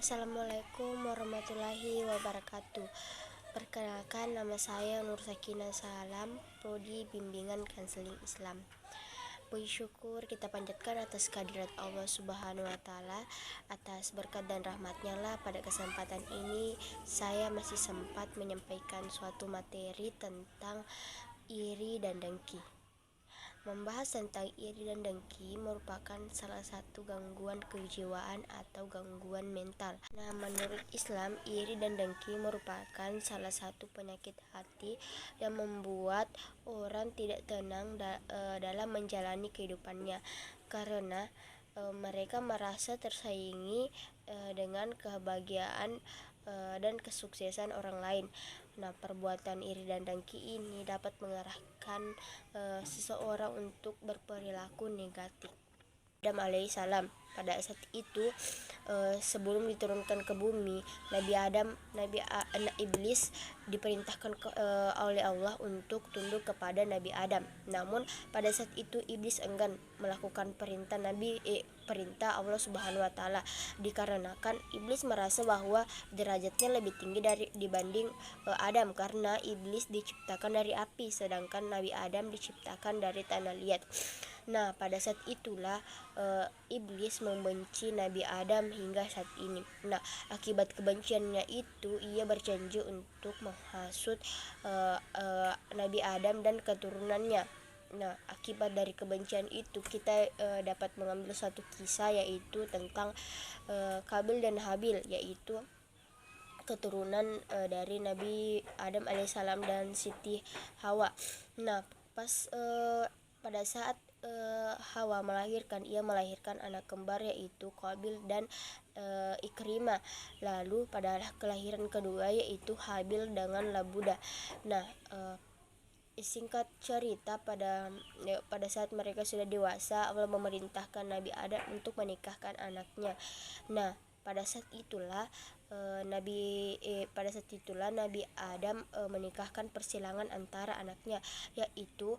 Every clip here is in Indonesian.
Assalamualaikum warahmatullahi wabarakatuh. Perkenalkan, nama saya Nur Sakinah Salam, Prodi Bimbingan Konseling Islam. Puji syukur kita panjatkan atas kehadirat Allah Subhanahu wa Ta'ala, atas berkat dan rahmatnya lah pada kesempatan ini saya masih sempat menyampaikan suatu materi tentang iri dan dengki. Membahas tentang iri dan dengki merupakan salah satu gangguan kejiwaan atau gangguan mental. Nah, menurut Islam, iri dan dengki merupakan salah satu penyakit hati yang membuat orang tidak tenang dalam menjalani kehidupannya, karena mereka merasa tersaingi dengan kebahagiaan dan kesuksesan orang lain. Nah, perbuatan iri dan dengki ini dapat mengarahkan seseorang untuk berperilaku negatif. Adam alaihissalam pada saat itu sebelum diturunkan ke bumi, Iblis diperintahkan oleh Allah untuk tunduk kepada Nabi Adam. Namun pada saat itu Iblis enggan melakukan perintah Allah Subhanahu wa Ta'ala, dikarenakan Iblis merasa bahwa derajatnya lebih tinggi dibanding Adam, karena Iblis diciptakan dari api sedangkan Nabi Adam diciptakan dari tanah liat. Nah, pada saat itulah Iblis membenci Nabi Adam hingga saat ini. Nah, akibat kebenciannya itu ia berjanji untuk menghasut Nabi Adam dan keturunannya. Nah, akibat dari kebencian itu kita dapat mengambil satu kisah, yaitu tentang Qabil dan Habil, yaitu keturunan dari Nabi Adam alaihissalam dan Siti Hawa. Nah, pada saat Hawa ia melahirkan anak kembar, yaitu Qabil dan Ikrimah. Lalu pada kelahiran kedua, yaitu Habil dengan Labuda. Nah, singkat cerita, pada saat mereka sudah dewasa, Allah memerintahkan Nabi Adam untuk menikahkan anaknya. Nah, pada saat itulah Nabi Adam menikahkan persilangan antara anaknya, yaitu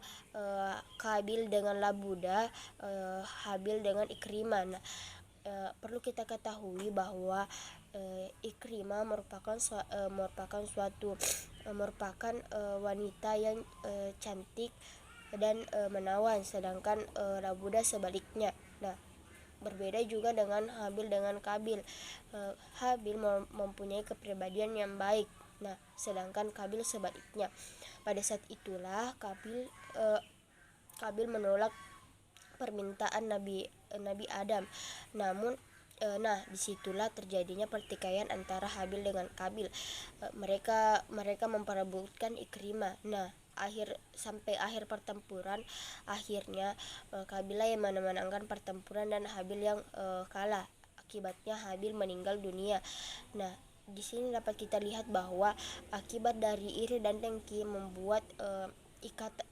Qabil dengan Labuda, Habil dengan Ikrimah. Nah, perlu kita ketahui bahwa Ikrimah merupakan wanita yang cantik dan menawan, sedangkan Labuda sebaliknya. Nah, berbeda juga dengan Habil dengan Qabil. Habil mempunyai kepribadian yang baik, nah sedangkan Qabil sebaliknya. Pada saat itulah Qabil menolak permintaan Nabi Adam. Namun disitulah terjadinya pertikaian antara Habil dengan Qabil. Mereka memperebutkan Ikrimah. Nah, sampai akhir pertempuran, akhirnya Qabil yang memenangkan pertempuran dan Habil yang kalah. Akibatnya Habil meninggal dunia. Nah, di sini dapat kita lihat bahwa akibat dari iri dan dengki membuat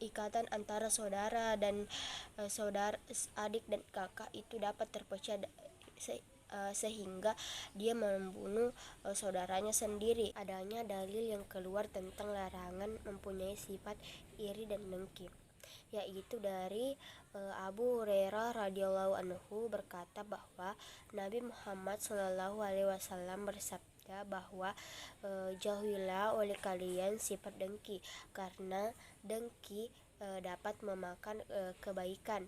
ikatan antara saudara dan saudara, adik dan kakak itu dapat terpecah sehingga dia membunuh saudaranya sendiri. Adanya dalil yang keluar tentang larangan mempunyai sifat iri dan dengki, yaitu dari Abu Hurairah radhiyallahu anhu berkata bahwa Nabi Muhammad sallallahu alaihi wasallam bersabda bahwa jauhilah oleh kalian sifat dengki, karena dengki dapat memakan kebaikan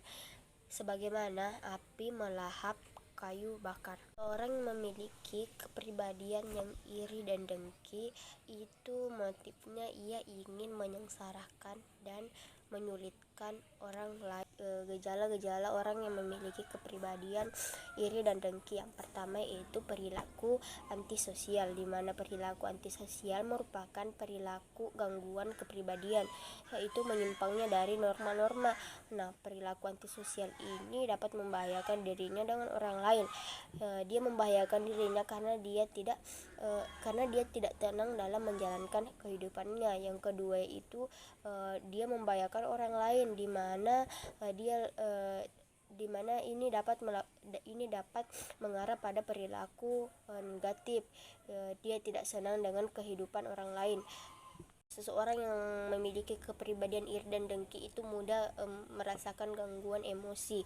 sebagaimana api melahap kayu bakar. Orang yang memiliki kepribadian yang iri dan dengki itu motifnya ia ingin menyengsarakan dan menyulitkan orang lain. Gejala-gejala orang yang memiliki kepribadian iri dan dengki, yang pertama yaitu perilaku antisosial, di mana perilaku antisosial merupakan perilaku gangguan kepribadian, yaitu menyimpangnya dari norma-norma. Nah, perilaku antisosial ini dapat membahayakan dirinya dengan orang lain. Dia membahayakan dirinya karena dia tidak tenang dalam menjalankan kehidupannya. Yang kedua itu dia membahayakan orang lain, di mana ini dapat mengarah pada perilaku negatif. Dia tidak senang dengan kehidupan orang lain. Seseorang yang memiliki kepribadian iri dan dengki itu mudah merasakan gangguan emosi.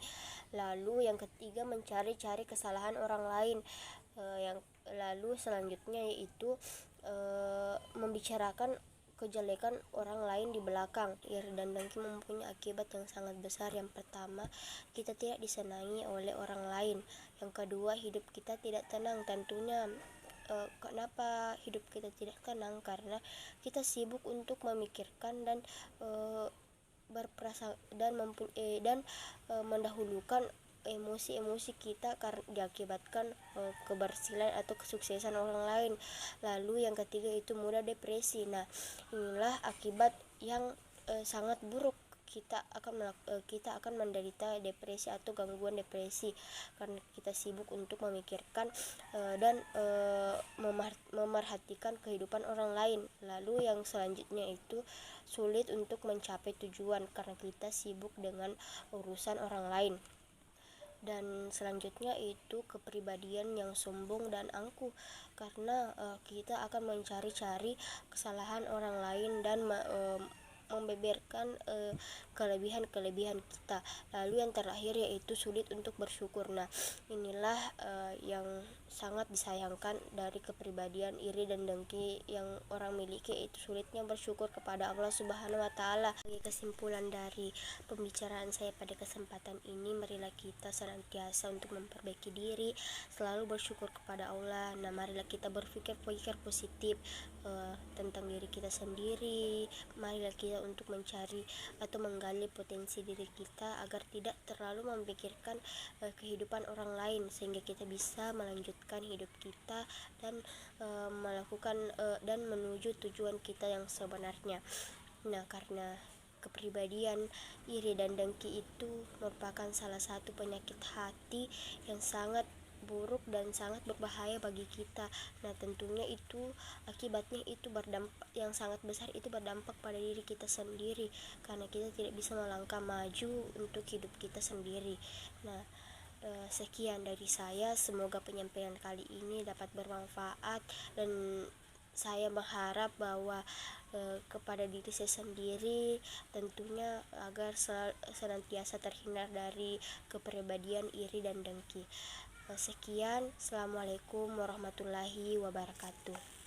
Lalu yang ketiga, mencari-cari kesalahan orang lain. Lalu selanjutnya yaitu membicarakan kejelekan orang lain di belakang. Iri dan dengki mempunyai akibat yang sangat besar. Yang pertama, kita tidak disenangi oleh orang lain. Yang kedua, hidup kita tidak tenang. Tentunya kenapa hidup kita tidak tenang? Karena kita sibuk untuk memikirkan dan berprasangka dan mendahulukan emosi-emosi kita karena diakibatkan keberhasilan atau kesuksesan orang lain. Lalu yang ketiga itu mudah depresi. Nah, inilah akibat yang sangat buruk. Kita akan menderita depresi atau gangguan depresi karena kita sibuk untuk memikirkan dan memerhatikan kehidupan orang lain. Lalu yang selanjutnya itu sulit untuk mencapai tujuan karena kita sibuk dengan urusan orang lain. Dan selanjutnya itu kepribadian yang sombong dan angkuh karena kita akan mencari-cari kesalahan orang lain dan membeberkan kelebihan-kelebihan kita. Lalu yang terakhir yaitu sulit untuk bersyukur. Nah, inilah yang sangat disayangkan dari kepribadian iri dan dengki yang orang miliki, itu sulitnya bersyukur kepada Allah Subhanahu wa taala. Sebagai kesimpulan dari pembicaraan saya pada kesempatan ini, marilah kita senantiasa untuk memperbaiki diri, selalu bersyukur kepada Allah. Nah, marilah kita berpikir positif tentang diri kita sendiri. Marilah kita untuk mencari atau menggali potensi diri kita agar tidak terlalu memikirkan kehidupan orang lain, sehingga kita bisa melanjutkan hidup kita dan melakukan dan menuju tujuan kita yang sebenarnya. Nah, karena kepribadian iri dan dengki itu merupakan salah satu penyakit hati yang sangat buruk dan sangat berbahaya bagi kita. Nah, tentunya itu akibatnya itu berdampak yang sangat besar, itu berdampak pada diri kita sendiri karena kita tidak bisa melangkah maju untuk hidup kita sendiri. Nah, sekian dari saya, semoga penyampaian kali ini dapat bermanfaat dan saya berharap bahwa kepada diri saya sendiri tentunya agar senantiasa terhindar dari kepribadian iri dan dengki. Sekian, assalamualaikum warahmatullahi wabarakatuh.